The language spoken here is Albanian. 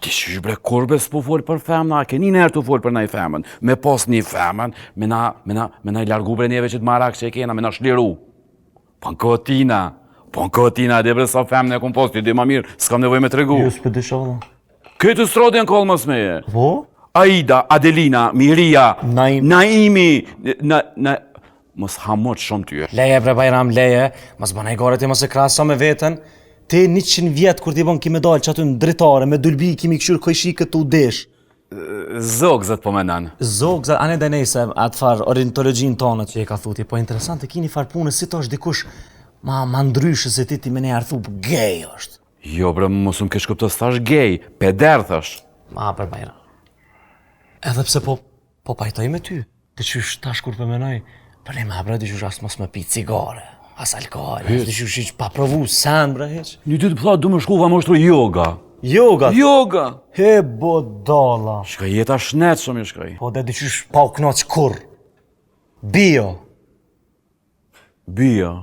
Ti qysh bre kurbe s'po fol për femna, a keni njerë të fol për nej femën. Me pos një femën, me na i largu bre njeve që t'marak që e kena, me na shliru. Po në kotina, dhe bre sa femën e kom pos, ti di ma mirë, s'kam nevoj me tregu. Jo, s'pe disha valla. Këtë strodin kallë mës meje. Po? Aida, Adelina, Miria, Naimi, mos hamot shumë tyje. Leje bre Bajram, leje, mas banaj gore ti mos e krasa me veten. Ti 100 vjet kur ti bon ki medal që aty në dritare, me dulbi kimi këshur kojshikët të udesh. Zogzat po menan. Zogzat, ane dhe nejse atë farë ornitologjin tonë që e ka thuti, po interesant e kini farë punës si to është dikush ma ndryshë se ti me ne arthu, gej është. Jo bre, mos më kesh kupto s'thash gej, peder thash. Ma bre Bajram. Edhe pse po pajtoj me ty, të qysh tash kur përmenoj, për ne ma bre të qysh as mos me pi cigare. As alkohol, as dish pa provu sen bre heq. Një ty të pëtha du më shku va moshtru yoga. Yoga? Yoga! He bodala. Shka jeta shnet shumë i shkaj. Po dhe diqysh pa u knoq kur. Bio. Bio.